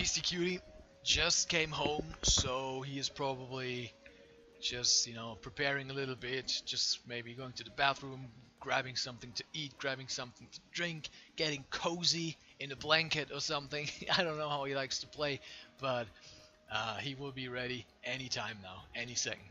Beastyqt just came home, so he is probably just, preparing a little bit, just maybe going to the bathroom, grabbing something to eat, grabbing something to drink, getting cozy in a blanket or something. I don't know how he likes to play, but he will be ready anytime now, any second.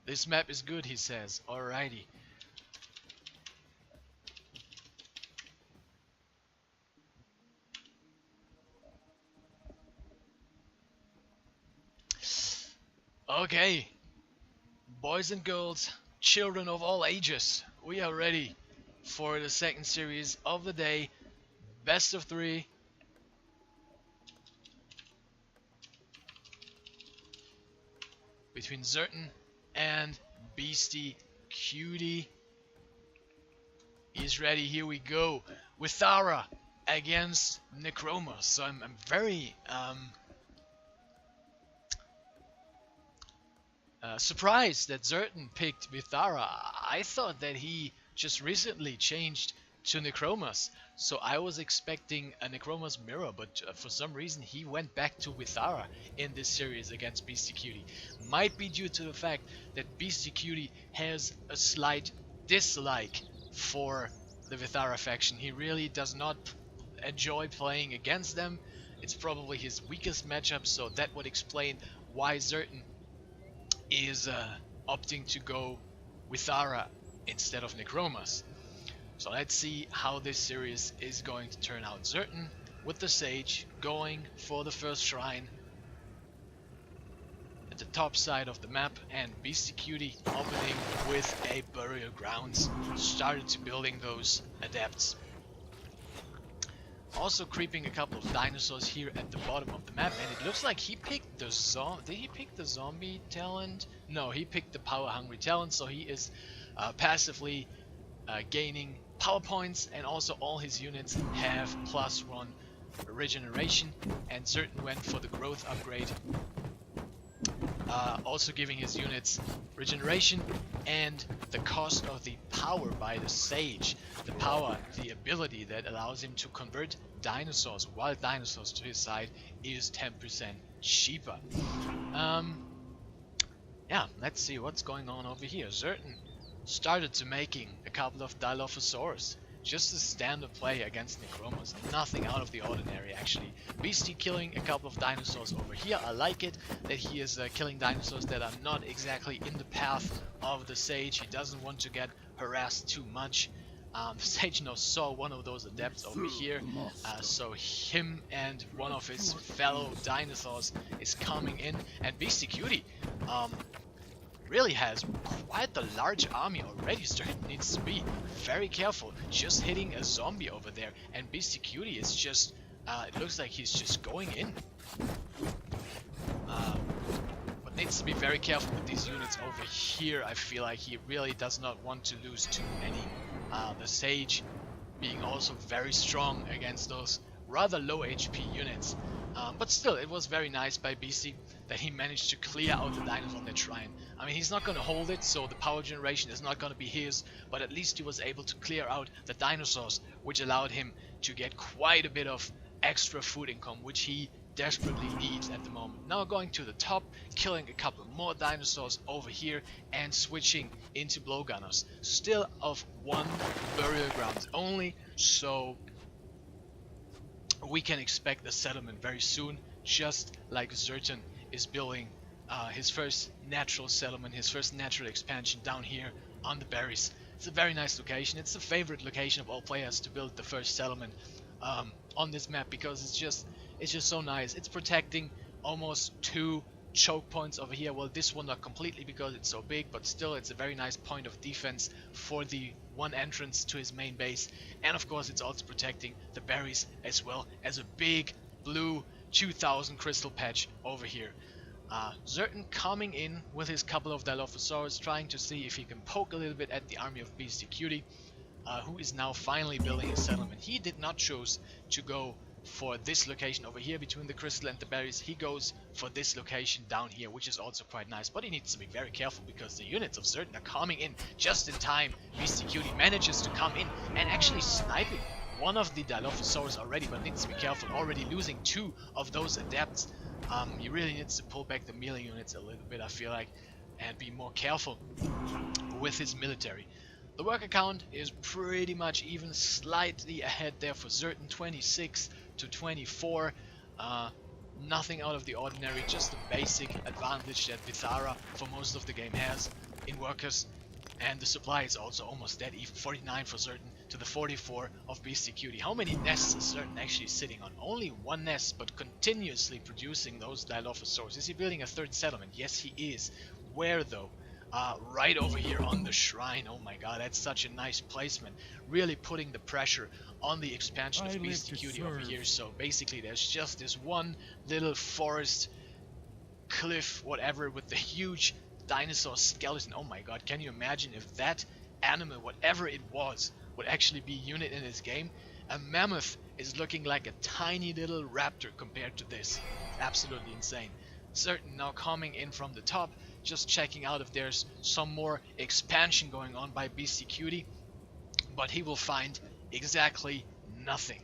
This map is good, he says. Alrighty. Okay. Boys and girls, children of all ages, we are ready for the second series of the day. Best of 3. Between Zerton and Beastyqt. He's ready, here we go. Withara against Necromos. So I'm very surprised that Zerton picked Withara. I thought that he just recently changed to Necromos, so I was expecting a Necromos mirror, but for some reason he went back to Withara in this series against Beastyqt. Might be due to the fact that Beastyqt has a slight dislike for the Withara faction. He really does not enjoy playing against them. It's probably his weakest matchup, so that would explain why Zerton is opting to go Withara instead of Necromos. So let's see how this series is going to turn out. Zerton with the Sage going for the first shrine at the top side of the map, and Beastyqt opening with a burial grounds. Started to building those adepts. Also creeping a couple of dinosaurs here at the bottom of the map, and it looks like he picked the Did he pick the zombie talent? No, he picked the power hungry talent, so he is passively gaining power points, and also all his units have +1 regeneration, and Zerton went for the growth upgrade, also giving his units regeneration and the cost of the power by the Sage. The power, the ability that allows him to convert dinosaurs, wild dinosaurs, to his side is 10% cheaper. Yeah, let's see what's going on over here. Zerton started to making a couple of Dilophosaurus. Just a standard play against Necromos. Nothing out of the ordinary, actually. Beasty killing a couple of dinosaurs over here. I like it that he is killing dinosaurs that are not exactly in the path of the Sage. He doesn't want to get harassed too much. The Sage now saw one of those adepts over here, so him and one of his fellow dinosaurs is coming in, and Beastyqt really has quite a large army already. Zerton needs to be very careful, just hitting a zombie over there, and Beastyqt is just, it looks like he's just going in. But needs to be very careful with these units over here. I feel like he really does not want to lose too many. The Sage being also very strong against those rather low HP units. But still, it was very nice by Beasty that he managed to clear out the dinosaurs on that shrine. I mean, he's not going to hold it, so the power generation is not going to be his, but at least he was able to clear out the dinosaurs, which allowed him to get quite a bit of extra food income, which he desperately needs at the moment. Now going to the top, killing a couple more dinosaurs over here, and switching into blowgunners. Still of 1 burial ground only, so we can expect a settlement very soon, just like Zerton is building his first natural settlement, his first natural expansion down here on the berries. It's a very nice location. It's the favorite location of all players to build the first settlement on this map, because it's just so nice. It's protecting almost 2 choke points over here. Well, this one not completely because it's so big, but still it's a very nice point of defense for the one entrance to his main base. And of course it's also protecting the berries as well as a big blue 2000 crystal patch over here. Zerton coming in with his couple of Dilophosaurus, trying to see if he can poke a little bit at the army of Beastyqt, who is now finally building a settlement. He did not choose to go for this location over here between the crystal and the berries. He goes for this location down here, which is also quite nice, but he needs to be very careful because the units of Zerton are coming in just in time. Beastyqt manages to come in and actually sniping one of the Dilophosaurus already, but needs to be careful, already losing 2 of those adepts. He really needs to pull back the melee units a little bit, I feel like, and be more careful with his military. The worker count is pretty much even, slightly ahead there for Zerton, 26 to 24. Nothing out of the ordinary, just the basic advantage that Vithara for most of the game has in workers. And the supply is also almost dead, even 49 for Zerton to the 44 of Beastyqt. How many nests is Zerton actually sitting on? Only 1 nest, but continuously producing those Dilophosaurus. Is he building a 3rd settlement? Yes, he is. Where though? Right over here on the shrine. Oh my god, that's such a nice placement. Really putting the pressure on the expansion of Beastyqt over here. So basically there's just this one little forest, cliff, whatever, with the huge dinosaur skeleton. Oh my god, can you imagine if that animal, whatever it was, would actually be a unit in this game? A mammoth is looking like a tiny little raptor compared to this. Absolutely insane. Zerton now coming in from the top, just checking out if there's some more expansion going on by Beastyqt, but he will find exactly nothing.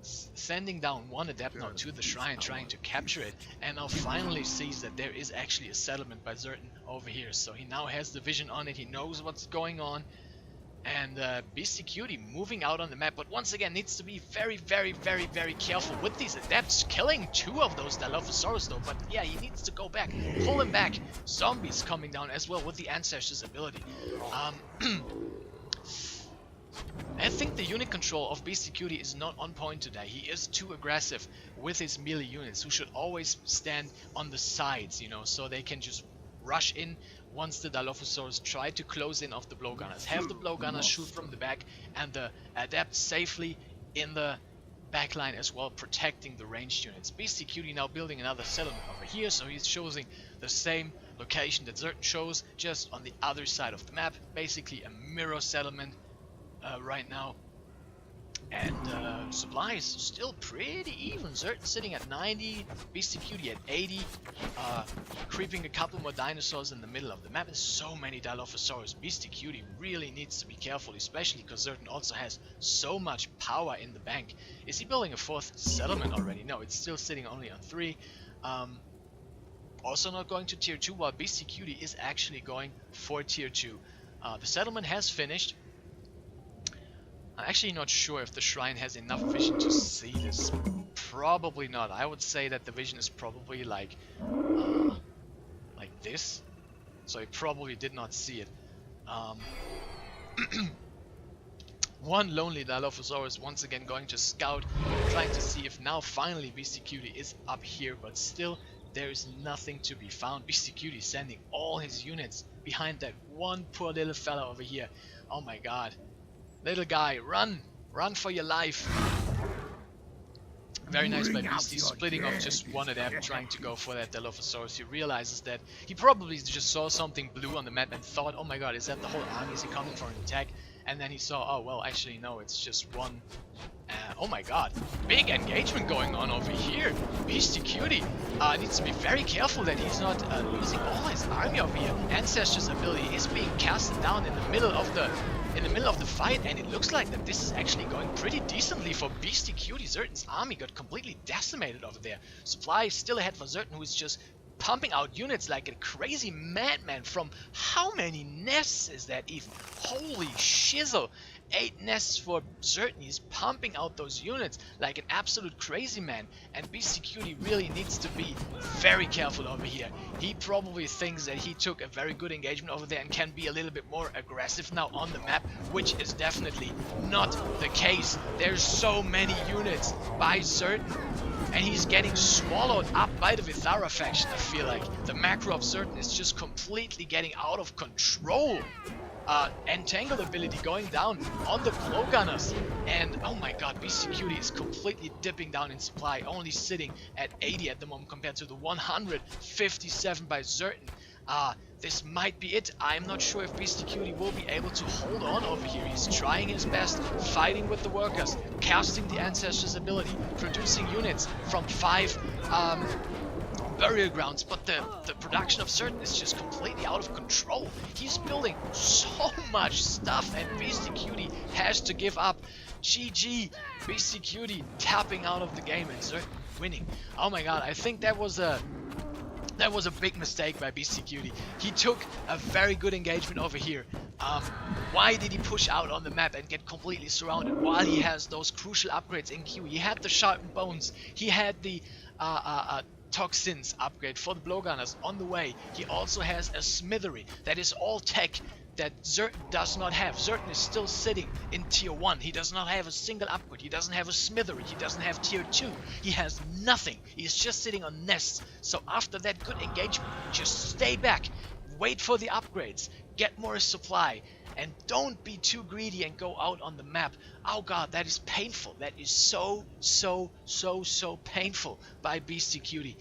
Sending down 1 adept now to the shrine, trying to capture it, and now finally sees that there is actually a settlement by Zerton over here. So he now has the vision on it, he knows what's going on, and Beastyqt moving out on the map, but once again needs to be very, very, very, very careful with these adepts, killing 2 of those Dilophosaurus though. But yeah, he needs to go back, pull him back. Zombies coming down as well with the Ancestors ability. I think the unit control of Beastyqt is not on point today. He is too aggressive with his melee units, who should always stand on the sides, you know, so they can just rush in once the Dilophosaurus try to close in off the blowgunners. Have the blowgunners shoot from the back, and the adepts safely in the backline as well, protecting the ranged units. Beastyqt now building another settlement over here, so he's choosing the same location that Zerton chose, just on the other side of the map. Basically a mirror settlement right now. And supplies still pretty even. Zerton sitting at 90, Beastyqt at 80, creeping a couple more dinosaurs in the middle of the map. There's so many Dilophosaurus. Beastyqt really needs to be careful, especially because Zerton also has so much power in the bank. Is he building a 4th settlement already? No, it's still sitting only on 3. Also not going to tier 2, while Beastyqt is actually going for tier 2. The settlement has finished. I'm actually not sure if the shrine has enough vision to see this. Probably not. I would say that the vision is probably like this. So he probably did not see it. One lonely Dilophosaurus once again going to scout, trying to see if now finally Beastyqt is up here, but still there is nothing to be found. Beastyqt is sending all his units behind that one poor little fella over here. Oh my god. Little guy, run! Run for your life! Very nice by Beasty, splitting off just 1 adept, trying to go for that Dilophosaurus. He realizes that he probably just saw something blue on the map and thought, oh my god, is that the whole army? Is he coming for an attack? And then he saw, oh well, actually no, it's just 1. Oh my god, big engagement going on over here. Beastyqt needs to be very careful that he's not losing all his army over here. Ancestors ability is being casted down in the middle of the fight, and it looks like that this is actually going pretty decently for Beastyqt. Zerton's army got completely decimated over there. Supply is still ahead for Zerton, who is just pumping out units like a crazy madman. From how many nests is that even? Holy shizzle! 8 nests for Zerton. He's pumping out those units like an absolute crazy man, and Beastyqt really needs to be very careful over here. He probably thinks that he took a very good engagement over there and can be a little bit more aggressive now on the map, which is definitely not the case. There's so many units by Zerton and he's getting swallowed up by the Vithara faction. I feel like the macro of Zerton is just completely getting out of control. Entangle ability going down on the blowgunners, and oh my god, Beastyqt is completely dipping down in supply, only sitting at 80 at the moment compared to the 157 by Zerton. This might be it. I'm not sure if Beastyqt will be able to hold on over here. He's trying his best, fighting with the workers, casting the Ancestors ability, producing units from 5 burial grounds, but the production of Zerton is just completely out of control. He's building so much stuff, and Beastyqt has to give up. GG, Beastyqt tapping out of the game and Zerton winning. Oh my god, I think that was a big mistake by Beastyqt. He took a very good engagement over here. Why did he push out on the map and get completely surrounded while he has those crucial upgrades in queue? He had the sharpened bones, he had the toxins upgrade for the blowgunners on the way. He also has a smithery that is all tech that Zerton does not have. Zerton is still sitting in tier 1. He does not have a single upgrade. He doesn't have a smithery. He doesn't have tier 2. He has nothing. He's just sitting on nests. So after that good engagement, just stay back, wait for the upgrades, get more supply, and don't be too greedy and go out on the map. Oh god, that is painful. That is so painful by Beastyqt.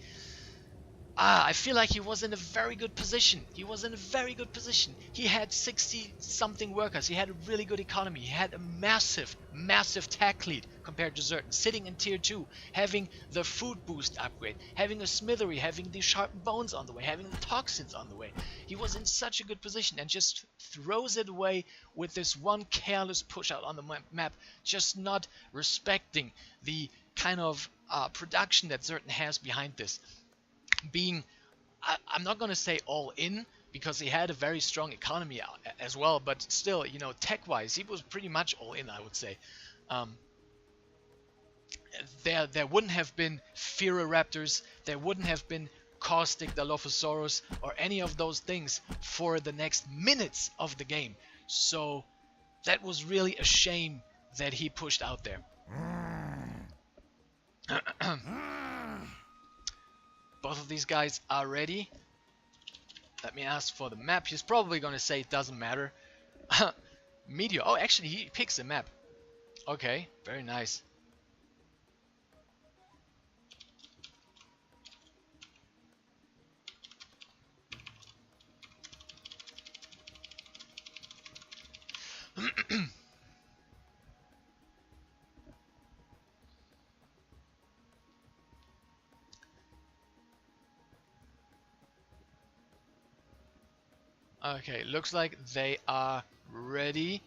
I feel like he was in a very good position. He had 60 something workers. He had a really good economy. He had a massive tech lead compared to Zerton, sitting in tier 2, having the food boost upgrade, having a smithery, having the sharpened bones on the way, having the toxins on the way. He was in such a good position and just throws it away with this one careless push out on the map, just not respecting the kind of production that Zerton has behind this. Being, I'm not going to say all in, because he had a very strong economy as well, but still, you know, tech-wise, he was pretty much all in, I would say. There wouldn't have been Raptors, there wouldn't have been Caustic, Dilophosaurus, or any of those things for the next minutes of the game. So that was really a shame that he pushed out there. Both of these guys are ready. Let me ask for the map. He's probably going to say it doesn't matter. Meteor. Oh, actually, he picks the map. Okay, very nice. Okay, looks like they are ready.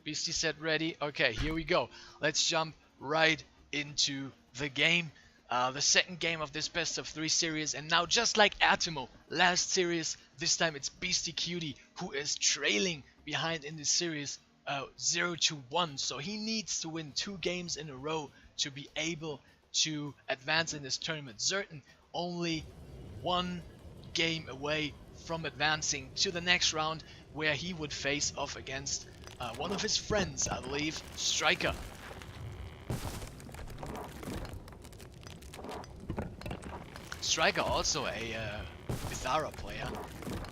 Beastie said ready. Okay, here we go. Let's jump right into the game. The second game of this best of 3 series, and now just like Atimo last series, this time it's Beastyqt who is trailing behind in this series 0-1. So he needs to win 2 games in a row to be able to advance in this tournament. Zerton only 1 game away from advancing to the next round, where he would face off against one of his friends, I believe, Striker. Striker also a Vithara player,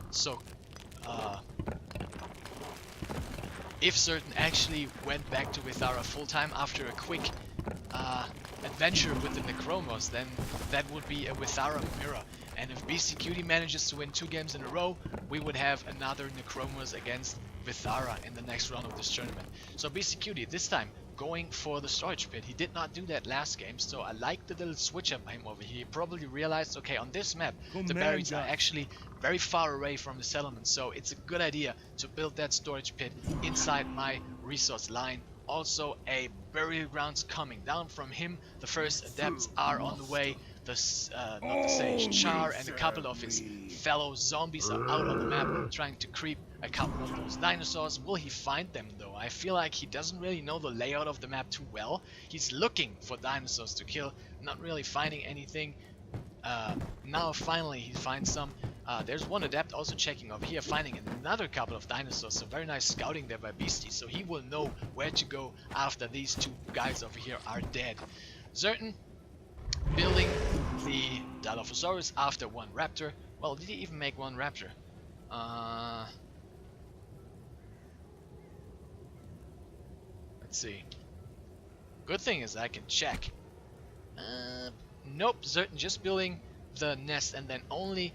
so if Zerton actually went back to Vithara full time after a quick adventure with the Necromos, then that would be a Vithara mirror. And if Beastyqt manages to win 2 games in a row, we would have another Necromos against Vithara in the next round of this tournament. So Beastyqt this time going for the storage pit. He did not do that last game, so I like the little switch up by him over here. He probably realized, okay, on this map, the berries are actually very far away from the settlement, so it's a good idea to build that storage pit inside my resource line. Also, a burial grounds coming down from him. The first adepts are on the way. Not the Sage, Char and a couple of his fellow zombies are out on the map trying to creep a couple of those dinosaurs. Will he find them though? I feel like he doesn't really know the layout of the map too well. He's looking for dinosaurs to kill, not really finding anything. Now finally he finds some. There's one adept also checking over here, finding another couple of dinosaurs. So very nice scouting there by Beasty. So he will know where to go after these two guys over here are dead. Zerton building the Dilophosaurus after one raptor. Well, did he even make one raptor? Let's see. Good thing is I can check. Nope, Zerton just building the nest and then only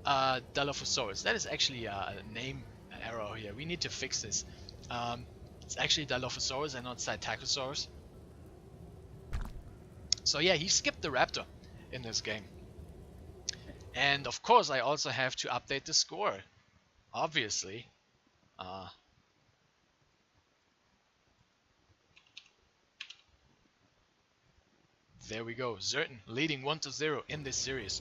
Dilophosaurus. That is actually a name error here. We need to fix this. It's actually Dilophosaurus and not Psittacosaurus. So yeah, he skipped the raptor in this game. And of course I also have to update the score. Obviously. There we go. Zerton leading 1-0 in this series.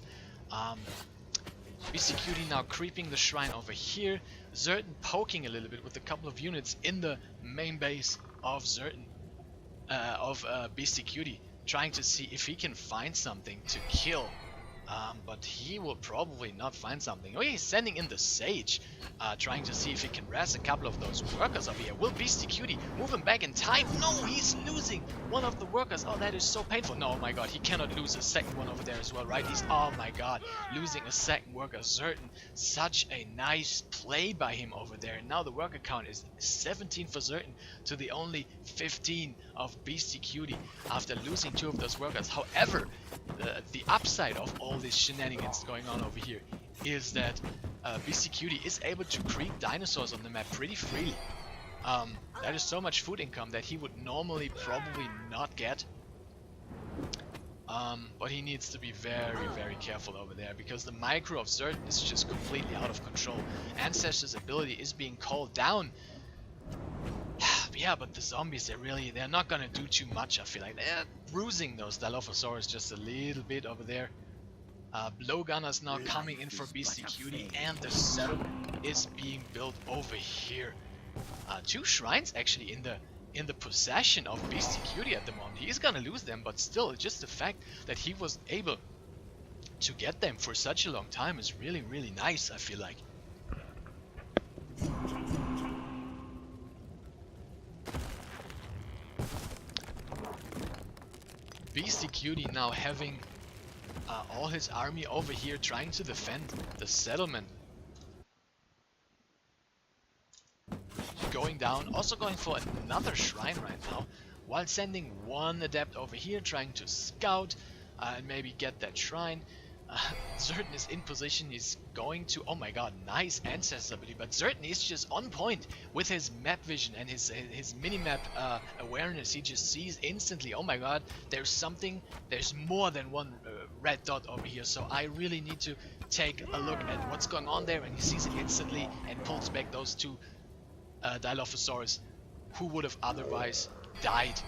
Beastyqt now creeping the shrine over here. Zerton poking a little bit with a couple of units in the main base of Zerton, Beastyqt, trying to see if he can find something to kill. But he will probably not find something. Oh, he's sending in the Sage, trying to see if he can res a couple of those workers over here. Will Beastyqt move him back in time? No, he's losing one of the workers. Oh, that is so painful. No, oh my god, he cannot lose a second one over there as well, right? He's, oh my god, losing a second worker. Zerton, such a nice play by him over there. And now the worker count is 17 for Zerton to the only 15 of Beastyqt after losing two of those workers. However, the upside of all this shenanigans going on over here is that Beastyqt is able to creep dinosaurs on the map pretty freely. That is so much food income that he would normally probably not get. But he needs to be very, very careful over there because the micro of Zerton is just completely out of control. Ancestor's ability is being called down. Yeah, but the zombies, they're not gonna do too much. I feel like they're bruising those Dilophosaurus just a little bit over there. Blowgunners now coming in for Beastyqt, and the settlement is being built over here. Two shrines actually in the possession of Beastyqt at the moment. He's gonna lose them, but still, just the fact that he was able to get them for such a long time is really, really nice, I feel like. Beastyqt now having all his army over here trying to defend the settlement. Going down, also going for another shrine right now, while sending one adept over here trying to scout and maybe get that shrine. Zerton is in position, he's going to, oh my god, nice ancestor ability, but Zerton is just on point with his map vision and his minimap awareness. He just sees instantly, oh my god, there's more than one red dot over here, so I really need to take a look at what's going on there, and he sees it instantly and pulls back those two Dilophosaurus who would have otherwise died.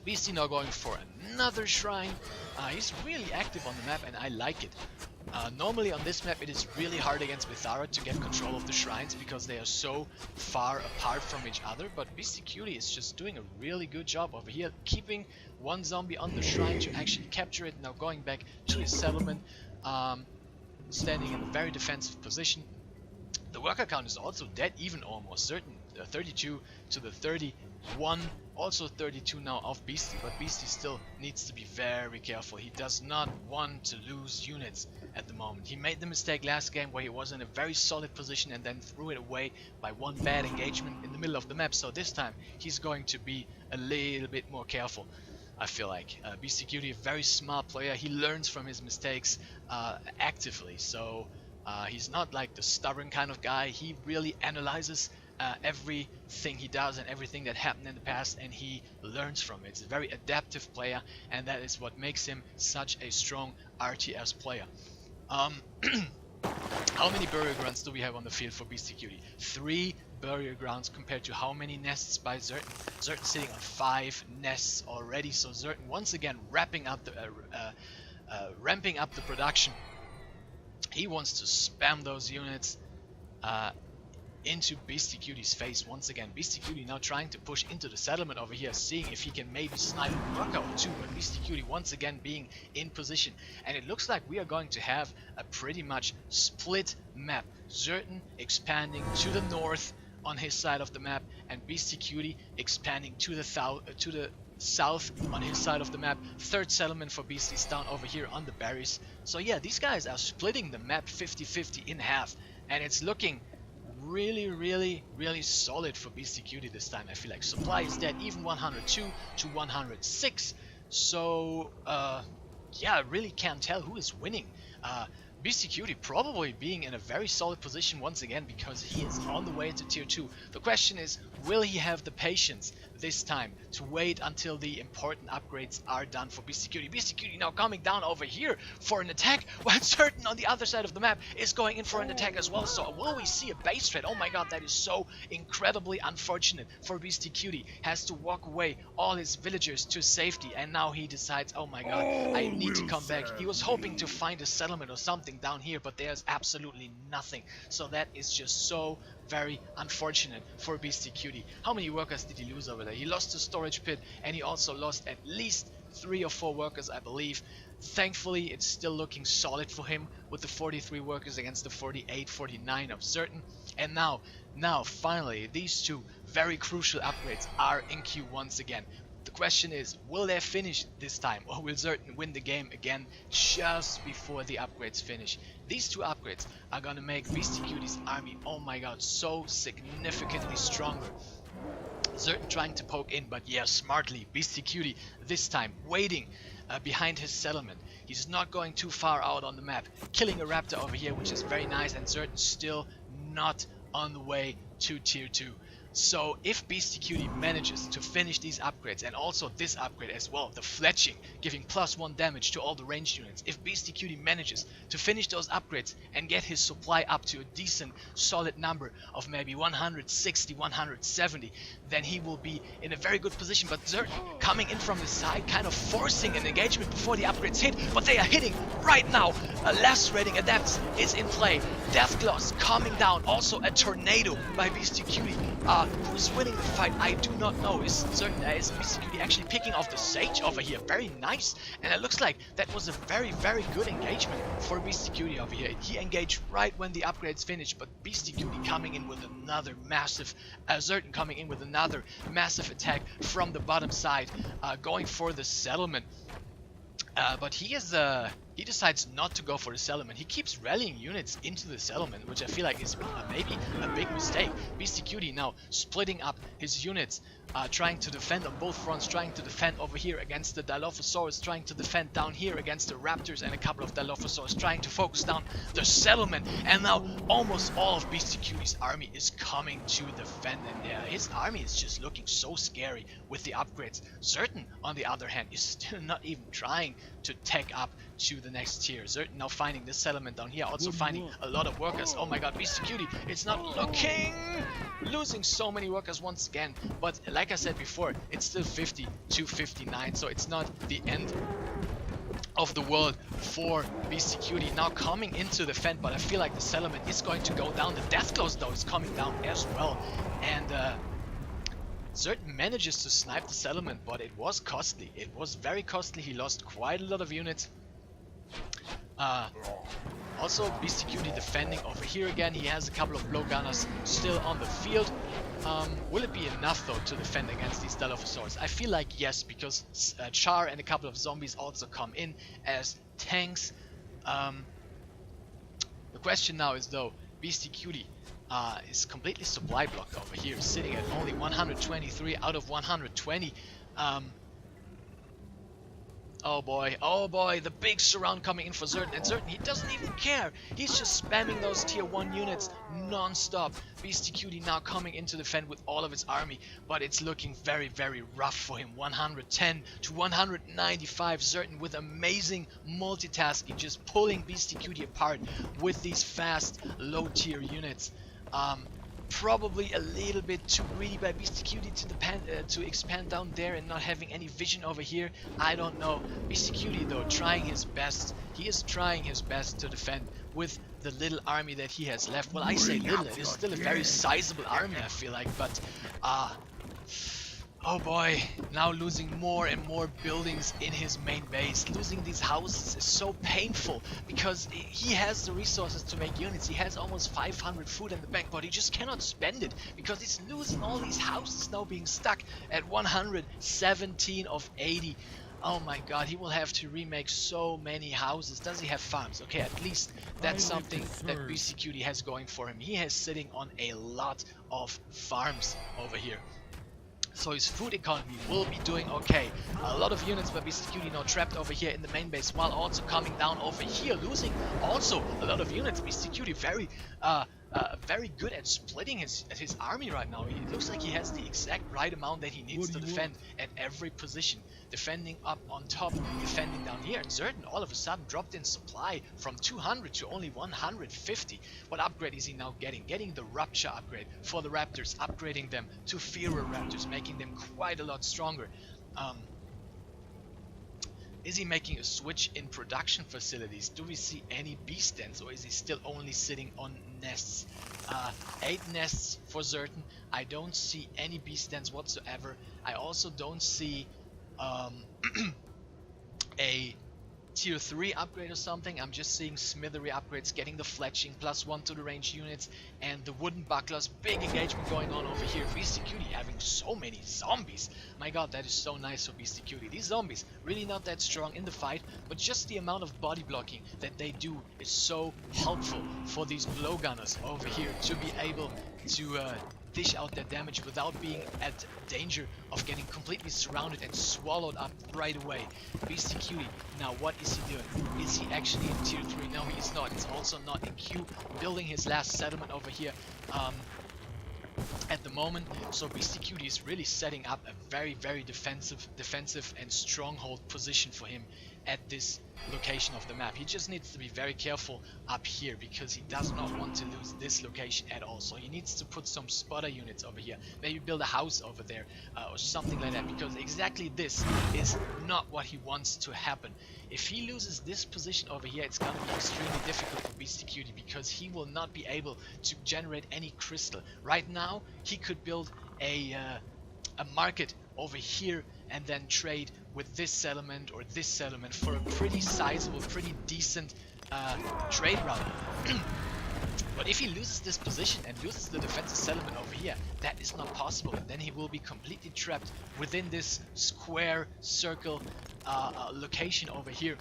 Beasty now going for another shrine. He's really active on the map and I like it. Normally on this map it is really hard against Beastyqt to get control of the shrines because they are so far apart from each other, but Beastyqt is just doing a really good job over here, keeping one zombie on the shrine to actually capture it, now going back to his settlement, standing in a very defensive position. The worker count is also dead even almost. Certain 32 to the 31, also 32 now of Beasty, but Beasty still needs to be very careful. He does not want to lose units at the moment. He made the mistake last game where he was in a very solid position and then threw it away by one bad engagement in the middle of the map, so this time he's going to be a little bit more careful. I feel like Beastyqt, a very smart player, he learns from his mistakes actively, so he's not like the stubborn kind of guy. He really analyzes everything he does and everything that happened in the past, and he learns from it. He's a very adaptive player, and that is what makes him such a strong RTS player. How many burial grounds do we have on the field for Beastyqt? 3 burial grounds compared to how many nests by Zerton? Zerton sitting on 5 nests already, so Zerton once again ramping up the production. He wants to spam those units into Beastyqt's face once again. Beastyqt now trying to push into the settlement over here, seeing if he can maybe snipe a worker or two, but Beastyqt once again being in position. And it looks like we are going to have a pretty much split map. Zerton expanding to the north on his side of the map, and Beastyqt expanding to the south on his side of the map. Third settlement for Beasties down over here on the berries. So yeah, these guys are splitting the map 50-50 in half, and it's looking really solid for Beastyqt this time. I feel like supply is dead, even 102 to 106. So yeah, I really can't tell who is winning. Beastyqt probably being in a very solid position once again, because he is on the way to tier 2. The question is, will he have the patience this time to wait until the important upgrades are done for Beastyqt? Beastyqt now coming down over here for an attack, while Zerton on the other side of the map is going in for an attack as well. So will we see a base trade? Oh my god, that is so incredibly unfortunate for Beastyqt. Has to walk away all his villagers to safety, and now he decides, oh my god, I need to come back. He was hoping to find a settlement or something down here, but there's absolutely nothing. So that is just so very unfortunate for Beastyqt. How many workers did he lose over there? He lost the storage pit, and he also lost at least 3 or 4 workers, I believe. Thankfully, it's still looking solid for him with the 43 workers against the 48, 49 of Zerton. And now finally, these two very crucial upgrades are in queue once again. The question is, will they finish this time, or will Zerton win the game again just before the upgrades finish? These two upgrades are gonna make Beastyqt's army, oh my god, so significantly stronger. Zerton trying to poke in, but yeah, smartly, Beastyqt this time waiting behind his settlement. He's not going too far out on the map, killing a raptor over here, which is very nice, and Zerton still not on the way to tier 2. So if Beastyqt manages to finish these upgrades, and also this upgrade as well, the fletching, giving +1 damage to all the ranged units, if Beastyqt manages to finish those upgrades and get his supply up to a decent solid number of maybe 160, 170, then he will be in a very good position. But Zerton coming in from the side, kind of forcing an engagement before the upgrades hit, but they are hitting right now. A lacerating adepts is in play. Deathclaws coming down, also a tornado by Beastyqt. Who's winning the fight? I do not know. Is Beastyqt actually picking off the Sage over here? Very nice. And it looks like that was a very good engagement for Beastyqt over here. He engaged right when the upgrades finished, but Beastyqt coming in with another massive, Zerton coming in with another massive attack from the bottom side, going for the settlement. But he decides not to go for the settlement. He keeps rallying units into the settlement, which I feel like is maybe a big mistake. Beastyqt now splitting up his units, trying to defend on both fronts, trying to defend over here against the Dilophosaurus, trying to defend down here against the Raptors and a couple of Dilophosaurus, trying to focus down the settlement. And now almost all of Beastyqt's army is coming to defend, and his army is just looking so scary with the upgrades. Zerton, on the other hand, is still not even trying to tech up to the next tier. Zerton now finding this settlement down here, also finding a lot of workers. Oh my god, Beastyqt, it's not looking! Losing so many workers once again, but like I said before, it's still 50 to 59, so it's not the end of the world for Beastyqt. Now coming into the fend, but I feel like the settlement is going to go down. The Deathclaws though is coming down as well, and Zerton manages to snipe the settlement, but it was costly. It was very costly. He lost quite a lot of units. Also, Beastyqt defending over here again. He has a couple of blowgunners still on the field. Will it be enough though to defend against these Dilophosaurus? I feel like yes, because Char and a couple of zombies also come in as tanks. The question now is though, Beastyqt is completely supply blocked over here, sitting at only 123 out of 120. Oh boy, the big surround coming in for Zerton, and Zerton, he doesn't even care. He's just spamming those tier 1 units non-stop. Beastyqt now coming into the fend with all of its army, but it's looking very rough for him. 110 to 195. Zerton with amazing multitasking, just pulling Beastyqt apart with these fast low tier units. Probably a little bit too greedy by Beastyqt to expand down there and not having any vision over here. I don't know. Beastyqt though trying his best. He is trying his best to defend, with the little army that he has left. Well, I say little, it is still a very sizable army, I feel like, but oh boy, now losing more and more buildings in his main base. Losing these houses is so painful because he has the resources to make units. He has almost 500 food in the bank, but he just cannot spend it because he's losing all these houses, now being stuck at 117 of 80. Oh my god, he will have to remake so many houses. Does he have farms? Okay, at least that's something that Beastyqt has going for him. He is sitting on a lot of farms over here. So his food economy will be doing okay. A lot of units by Beastyqt now trapped over here in the main base, while also coming down over here, losing also a lot of units. Beastyqt very good at splitting his army right now. It looks like he has the exact right amount that he needs to defend at every position. Defending up on top, defending down here. And Zerton all of a sudden dropped in supply from 200 to only 150. What upgrade is he now getting? Getting the Rupture upgrade for the Raptors, upgrading them to Fearer Raptors, making them quite a lot stronger. Is he making a switch in production facilities? Do we see any beast dens, or is he still only sitting on nests? 8 nests for Zerton. I don't see any beast dens whatsoever. I also don't see a tier 3 upgrade or something. I'm just seeing smithery upgrades, getting the fletching, +1 to the range units, and the wooden bucklers. Big engagement going on over here. Beastyqt having so many zombies. My god, that is so nice for Beastyqt. These zombies really not that strong in the fight, but just the amount of body blocking that they do is so helpful for these blowgunners over here to be able to dish out their damage without being at danger of getting completely surrounded and swallowed up right away. Beastyqt, now what is he doing? Is he actually in tier 3? No, he is not. He's also not in Q, building his last settlement over here at the moment. So Beastyqt is really setting up a very defensive and stronghold position for him at this location of the map. He just needs to be very careful up here because he does not want to lose this location at all. So he needs to put some spotter units over here, maybe build a house over there or something like that, because exactly this is not what he wants to happen. If he loses this position over here, it's gonna be extremely difficult for Beastyqt because he will not be able to generate any crystal. Right now he could build a market over here and then trade with this settlement or this settlement for a pretty sizable, pretty decent trade route. But if he loses this position and loses the defensive settlement over here, that is not possible, and then he will be completely trapped within this square circle location over here.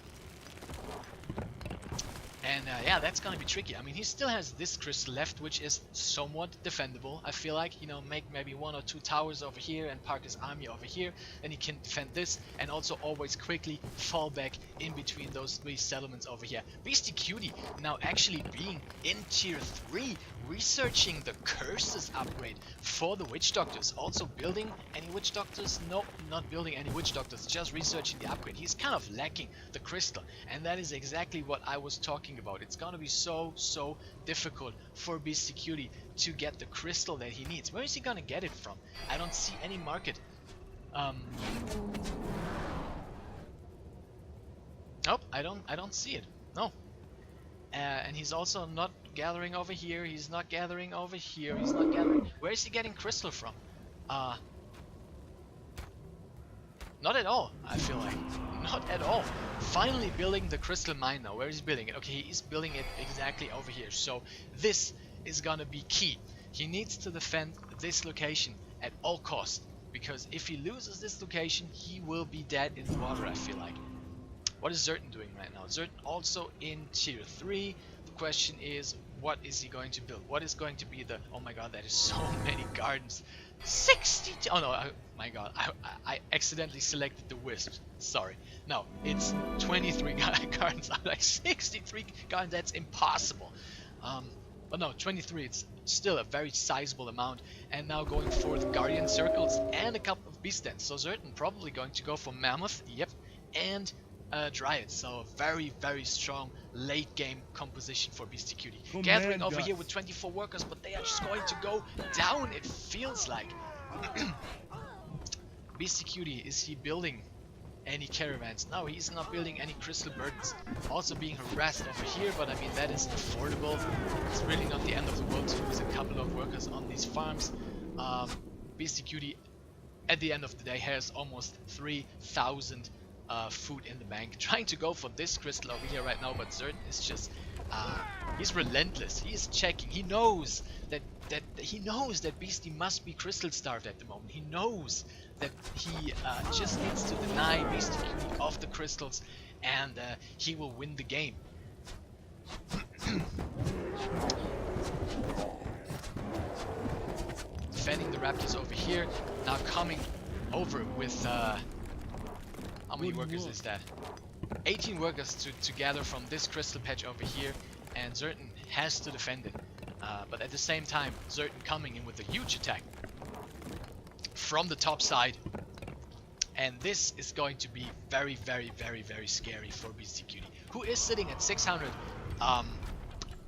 And yeah, that's gonna be tricky. I mean, he still has this crystal left, which is somewhat defendable. I feel like, you know, make maybe 1 or 2 towers over here and park his army over here, and he can defend this and also always quickly fall back in between those 3 settlements over here. Beastyqt now actually being in tier 3, researching the curses upgrade for the witch doctors. Also building any witch doctors? Nope, not building any witch doctors, just researching the upgrade. He's kind of lacking the crystal, and that is exactly what I was talking about. It's gonna be so difficult for Beastyqt to get the crystal that he needs. Where is he gonna get it from? I don't see any market. Nope, I don't see it. No. And he's also not gathering over here. He's not gathering over here. He's not gathering. Where is he getting crystal from? Not at all, I feel like. Not at all. Finally building the crystal mine now. Where is he building it? Okay, he is building it exactly over here. So this is gonna be key. He needs to defend this location at all costs, because if he loses this location, he will be dead in the water, I feel like. What is Zerton doing right now? Zerton also in tier 3. The question is, what is he going to build? What is going to be the... Oh my god, that is so many gardens. 60... Oh no, my god, I accidentally selected the wisps. Sorry. No, it's 23 gardens. I'm like 63 gardens, that's impossible. But no, 23, it's still a very sizable amount. And now going for the guardian circles and a couple of beast dens. So Zerton probably going to go for mammoth, yep, and Dryad. So very strong late game composition for Beastyqt. Gathering over here with 24 workers, but they are just going to go down, it feels like. Beastyqt, is he building any caravans. No, he's not building any crystal burdens. Also being harassed over here, but I mean that is affordable. It's really not the end of the world to lose a couple of workers on these farms. Beastyqt at the end of the day has almost 3,000 food in the bank. Trying to go for this crystal over here right now, but Zerton is just he's relentless. He is checking. He knows that Beasty must be crystal starved at the moment. He knows that he just needs to deny Beastyqt of the crystals, and he will win the game. Defending the Raptors over here. Now coming over with how many workers is that? 18 workers to gather from this crystal patch over here, and Zerton has to defend it. But at the same time, Zerton coming in with a huge attack from the top side, and this is going to be very, very, very, very scary for Beastyqt, who is sitting at 600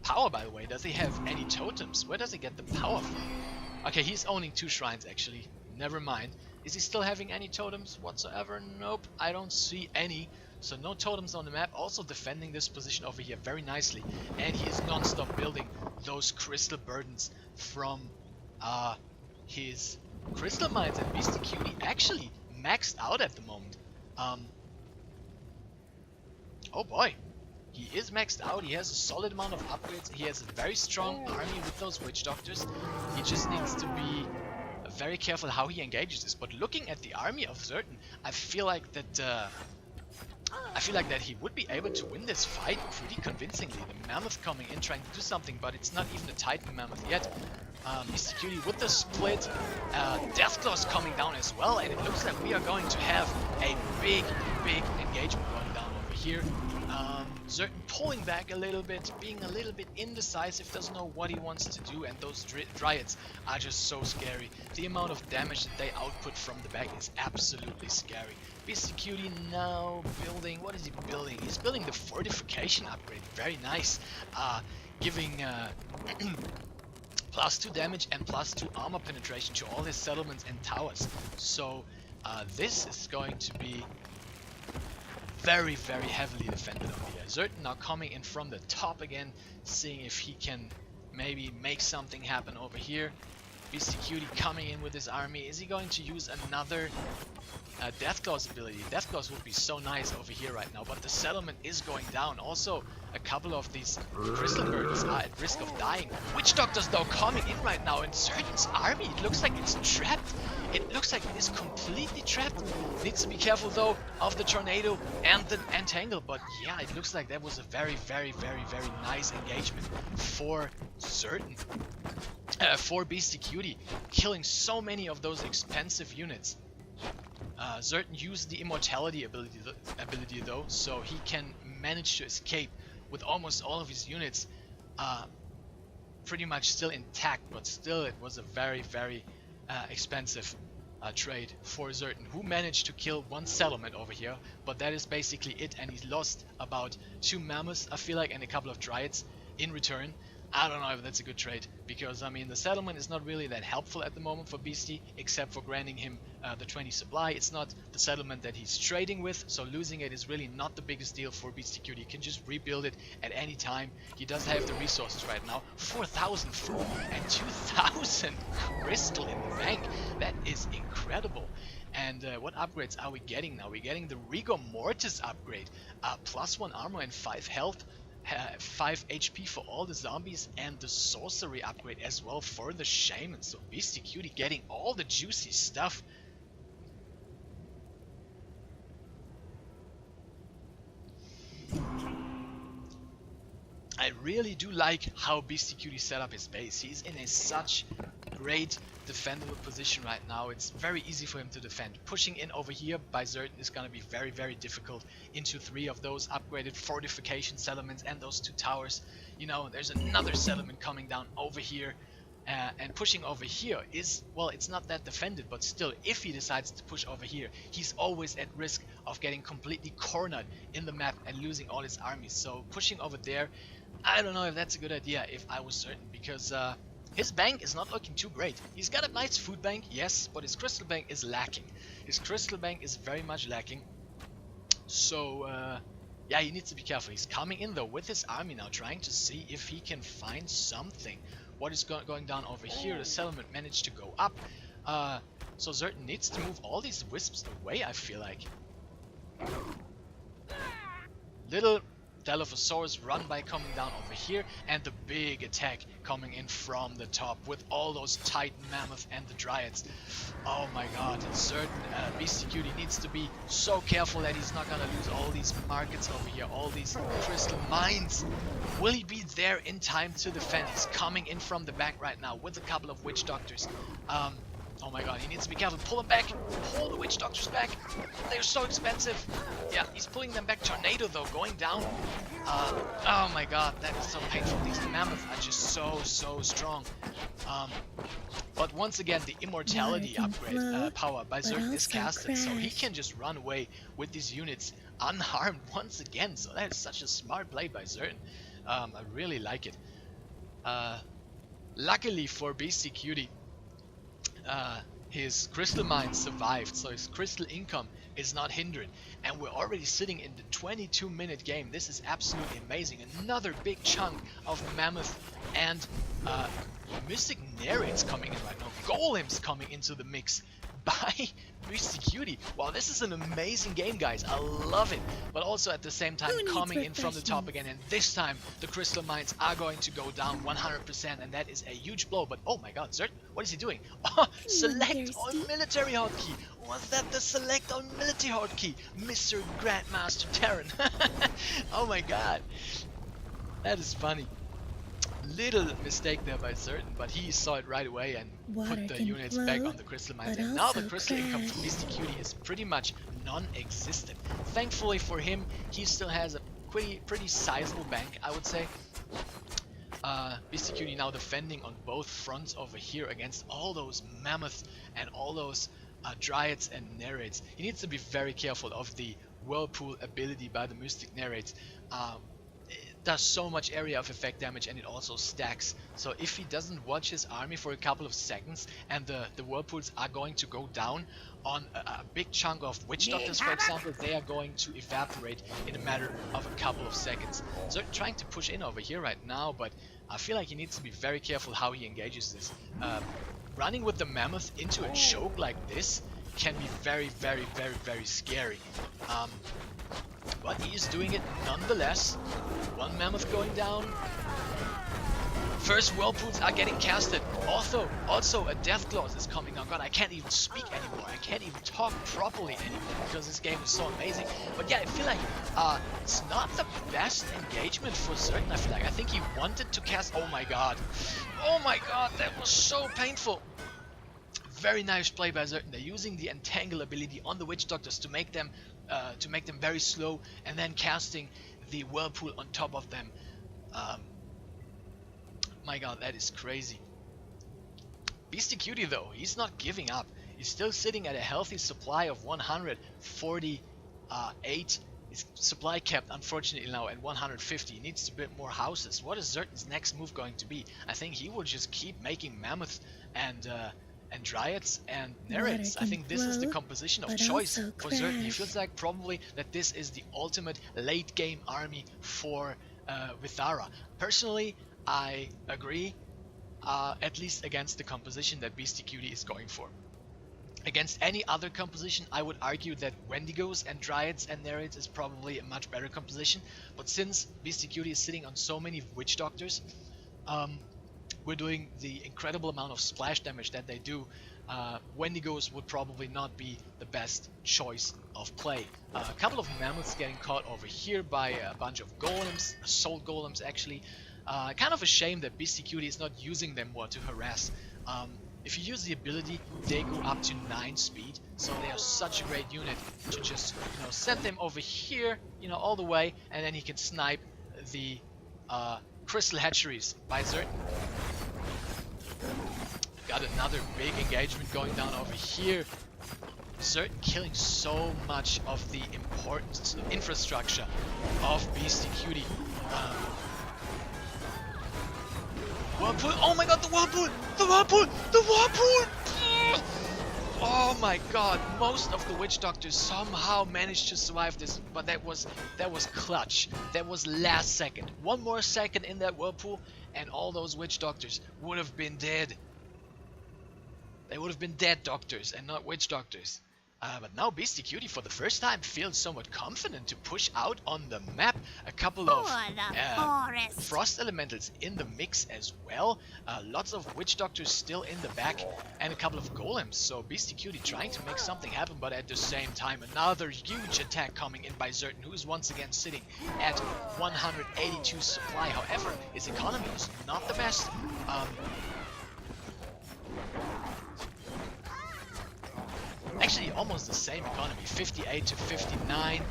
power, by the way. Does he have any totems? Where does he get the power from? Okay, he's owning 2 shrines actually. Never mind. Is he still having any totems whatsoever? Nope, I don't see any. So no totems on the map. Also defending this position over here very nicely. And he is non-stop building those crystal burdens from his crystal mines. And Beastyqt actually maxed out at the moment. Oh boy. He is maxed out. He has a solid amount of upgrades. He has a very strong army with those witch doctors. He just needs to be very careful how he engages this. But looking at the army of Zerton, I feel like that he would be able to win this fight pretty convincingly. The Mammoth coming in trying to do something, but it's not even a Titan Mammoth yet. Beastyqt with the split, Deathclaws coming down as well, and it looks like we are going to have a big engagement going down over here. Zerton pulling back a little bit, being a little bit indecisive, doesn't know what he wants to do, and those Dryads are just so scary. The amount of damage that they output from the back is absolutely scary. Beastyqt now building, what is he building? He's building the fortification upgrade, very nice, giving +2 damage and +2 armor penetration to all his settlements and towers. So this is going to be very, very heavily defended over here. Zerton now coming in from the top again, seeing if he can maybe make something happen over here. Beastyqt coming in with his army. Is he going to use another Deathclaws ability? Deathclaws would be so nice over here right now, but the settlement is going down. Also, a couple of these crystal birds are at risk of dying. Witch Doctors though coming in right now, and Zerton's army, it looks like it's trapped. It looks like it is completely trapped. Needs to be careful though of the tornado and the entangle, but yeah, it looks like that was a very, very, very, very nice engagement for Zerton. For Beastyqt, killing so many of those expensive units. Zerton used the immortality ability though, so he can manage to escape with almost all of his units pretty much still intact, but still it was a very, very expensive trade for Zerton, who managed to kill 1 settlement over here, but that is basically it, and he lost about 2 mammoths, I feel like, and a couple of dryads in return. I don't know if that's a good trade, because I mean the settlement is not really that helpful at the moment for Beasty, except for granting him the 20 supply. It's not the settlement that he's trading with, so losing it is really not the biggest deal for Beastyqt. He can just rebuild it at any time. He does have the resources right now. 4,000 food and 2,000 crystal in the bank. That is incredible. And what upgrades are we getting now? We're getting the Rigor Mortis upgrade, +1 armor and 5 health. 5 HP for all the zombies, and the sorcery upgrade as well for the shaman. So Beastyqt getting all the juicy stuff. I really do like how Beastyqt set up his base. He's in such great defendable position right now. It's very easy for him to defend. Pushing in over here by Zerton is going to be very, very difficult into 3 of those upgraded fortification settlements and those 2 towers. You know, there's another settlement coming down over here. And pushing over here is, well, it's not that defended, but still, if he decides to push over here, he's always at risk of getting completely cornered in the map and losing all his armies. So pushing over there, I don't know if that's a good idea if I was Zerton, because his bank is not looking too great. He's got a nice food bank, yes, but his crystal bank is lacking. His crystal bank is very much lacking. So yeah, he needs to be careful. He's coming in though with his army now, trying to see if he can find something. What is going down over here? The settlement managed to go up. So Zerton needs to move all these wisps away, I feel like. Little Dilophosaurus run by coming down over here, and the big attack coming in from the top with all those Titan Mammoth and the Dryads. Oh my god, Zerton, Beastyqt needs to be so careful that he's not gonna lose all these markets over here, all these crystal mines. Will he be there in time to defend? He's coming in from the back right now with a couple of Witch Doctors. Oh my god, he needs to be careful. Pull them back. Pull the Witch Doctors back. They're so expensive. Yeah, he's pulling them back. Tornado though, going down. Oh my god, that is so painful. These mammoths are just so strong. But once again, the immortality upgrade power by Zerton is casted, so he can just run away with these units unharmed once again. So that is such a smart play by Zerton. I really like it. Luckily for Beastyqt, his crystal mine survived, so his crystal income is not hindered, and we're already sitting in the 22-minute game. This is absolutely amazing. Another big chunk of mammoth and mystic Nereids coming in right now. Golems coming into the mix by Beastyqt. Wow, this is an amazing game, guys. I love it. But also at the same time coming in from the top again, and this time the crystal mines are going to go down 100%, and that is a huge blow. But oh my god, Zerton, what is he doing? Oh, select on military hotkey. Was that the select on military hotkey, Mr. Grandmaster Terran? Oh my god, that is funny. Little mistake there by Zerton, but he saw it right away and put the units back on the crystal mines. And now the crystal income from Beastyqt is pretty much non-existent. Thankfully for him, he still has a pretty sizable bank, I would say. Beastyqt now defending on both fronts over here against all those mammoths and all those Dryads and Nereids. He needs to be very careful of the Whirlpool ability by the Mystic Nereids. It does so much area of effect damage, and it also stacks. So if he doesn't watch his army for a couple of seconds, and the Whirlpools are going to go down on a big chunk of Witch Doctors, for example, they are going to evaporate in a matter of a couple of seconds. So trying to push in over here right now, but I feel like he needs to be very careful how he engages this. Running with the mammoth into a choke like this can be very scary. But he is doing it nonetheless. One mammoth going down. First Whirlpools are getting casted. Also a Death Clause is coming on. God, I can't even speak anymore. I can't even talk properly anymore because this game is so amazing. But yeah, I feel like it's not the best engagement for Zerton. I feel like I think he wanted to cast. Oh my god, that was so painful. Very nice play by Zerton. They're using the Entangle ability on the Witch Doctors to make them very slow, and then casting the Whirlpool on top of them. My god, that is crazy. Beastyqt though, he's not giving up. He's still sitting at a healthy supply of 148. His supply capped, unfortunately, now at 150. He needs to build more houses. What is Zerton's next move going to be? I think he will just keep making mammoths and Dryads and Nereids. I think this is the composition of choice for Zerton. He feels like probably that this is the ultimate late game army for Vithara. Personally, I agree, at least against the composition that Beastyqt is going for. Against any other composition, I would argue that Wendigos and Dryads and Nereids is probably a much better composition. But since Beastyqt is sitting on so many Witch Doctors, we're doing the incredible amount of splash damage that they do. Wendigos would probably not be the best choice of play. A couple of mammoths getting caught over here by a bunch of golems, assault golems actually. Kind of a shame that Beastyqt is not using them more to harass. If you use the ability, they go up to 9 speed, so they are such a great unit to just send them over here, all the way, and then he can snipe the crystal hatcheries by Zerton. Got another big engagement going down over here. Zerton killing so much of the important infrastructure of Beastyqt. Whirlpool! Oh my god, the Whirlpool! The Whirlpool! The Whirlpool! Oh my god, most of the witch doctors somehow managed to survive this, but that was clutch. That was last second. One more second in that whirlpool and all those witch doctors would have been dead. They would have been dead doctors and not witch doctors. But now Beastyqt for the first time feels somewhat confident to push out on the map. A couple of frost elementals in the mix as well. Lots of witch doctors still in the back and a couple of golems. So Beastyqt trying to make something happen, but at the same time another huge attack coming in by Zerton, who is once again sitting at 182 supply. However, his economy is not the best. Actually, almost the same economy, 58 to 59.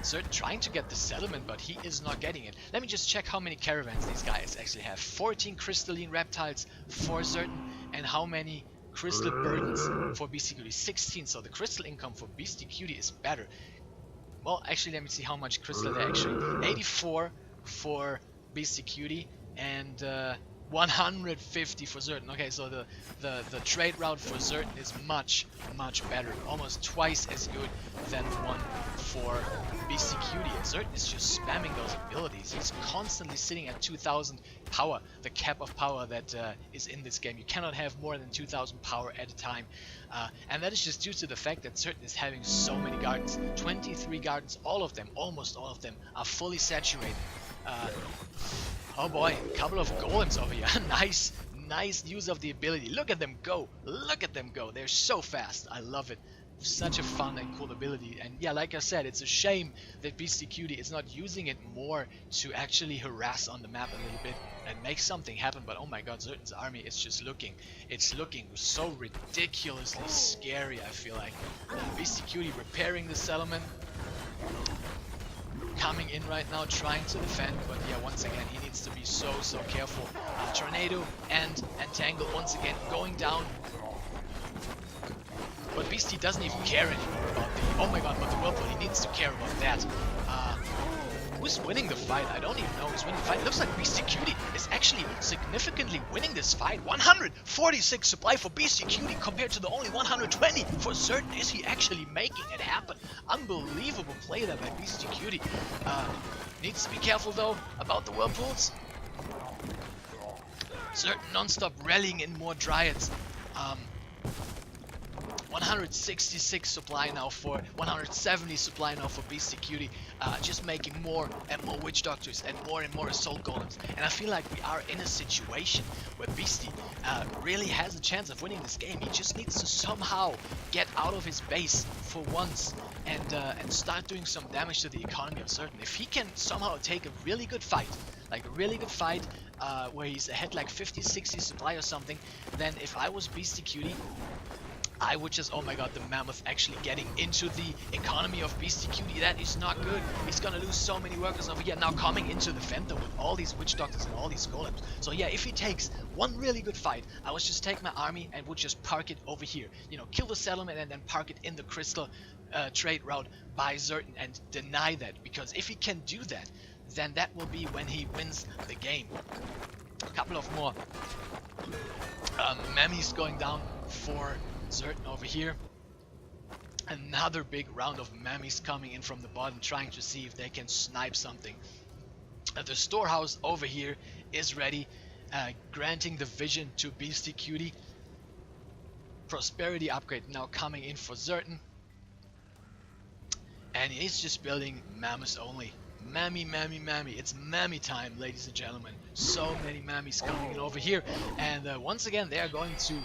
Zerton trying to get the settlement, but he is not getting it. Let me just check how many caravans these guys actually have. 14 crystalline reptiles for Zerton, and how many crystal burdens for Beastyqt? 16. So the crystal income for Beastyqt is better. Well, actually, let me see how much crystal they actually. 84 for Beastyqt and 150 for Zerton. Okay, so the trade route for Zerton is much better, almost twice as good than the one for Beastyqt. And Zerton is just spamming those abilities. He's constantly sitting at 2000 power, the cap of power that is in this game. You cannot have more than 2000 power at a time, and that is just due to the fact that Zerton is having so many gardens. 23 gardens, all of them, almost all of them, are fully saturated. Oh boy, a couple of golems over here. nice use of the ability. Look at them go. Look at them go. They're so fast. I love it. Such a fun and cool ability. And yeah, like I said, it's a shame that Beastyqt is not using it more to actually harass on the map a little bit and make something happen. But oh my god, Zerton's army is just looking so ridiculously scary, I feel like. Beastyqt repairing the settlement. Coming in right now, trying to defend, but yeah, once again, he needs to be so careful. Tornado and Entangle once again going down. But Beastie doesn't even care anymore about the... Oh my god, but the Whirlpool, he needs to care about that. Who's winning the fight? I don't even know who's winning the fight. It looks like Beastyqt is actually significantly winning this fight. 146 supply for Beastyqt compared to the only 120 for Zerton. Is he actually making it happen? Unbelievable play there by Beastyqt. Needs to be careful though about the Whirlpools. Zerton non-stop rallying in more Dryads. 166 supply now for 170 supply now for Beastyqt, just making more and more witch doctors and more assault golems. And I feel like we are in a situation where Beastie really has a chance of winning this game. He just needs to somehow get out of his base for once and start doing some damage to the economy of Zerton. If he can somehow take a really good fight, where he's ahead like 50-60 supply or something, then if I was Beastyqt, I would just, oh my god, the Mammoth actually getting into the economy of Beastyqt. That is not good. He's gonna lose so many workers over here. Now coming into the Fender with all these witch doctors and all these golems. So yeah, if he takes one really good fight, I would just take my army and would just park it over here. You know, kill the settlement and then park it in the crystal trade route by Zerton and deny that. Because if he can do that, then that will be when he wins the game. A couple of more Mammies going down for Zerton over here. Another big round of Mammies coming in from the bottom, trying to see if they can snipe something. The storehouse over here is ready, granting the vision to Beastyqt. Prosperity upgrade now coming in for Zerton. And he's just building Mammoths only. Mammy. It's Mammy time, ladies and gentlemen. So many Mammies coming in over here. And once again, they are going to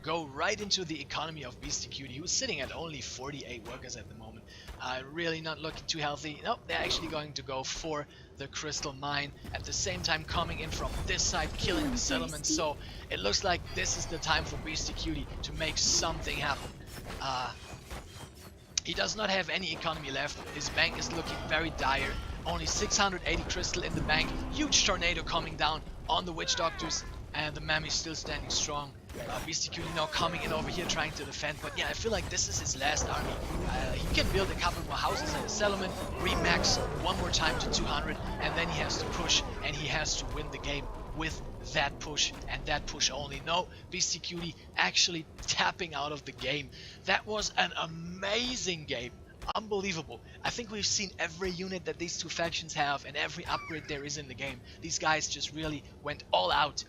go right into the economy of Beastyqt, who's sitting at only 48 workers at the moment. Really not looking too healthy. Nope, they're actually going to go for the crystal mine. At the same time coming in from this side, killing the settlement. So it looks like this is the time for Beastyqt to make something happen. He does not have any economy left. His bank is looking very dire. Only 680 crystal in the bank. Huge tornado coming down on the witch doctors. And the Mammy still standing strong. Beastyqt now coming in over here trying to defend, but yeah, I feel like this is his last army. He can build a couple more houses and a settlement, remax one more time to 200, and then he has to push and he has to win the game with that push and that push only. No, Beastyqt actually tapping out of the game. That was an amazing game. Unbelievable. I think we've seen every unit that these two factions have and every upgrade there is in the game. These guys just really went all out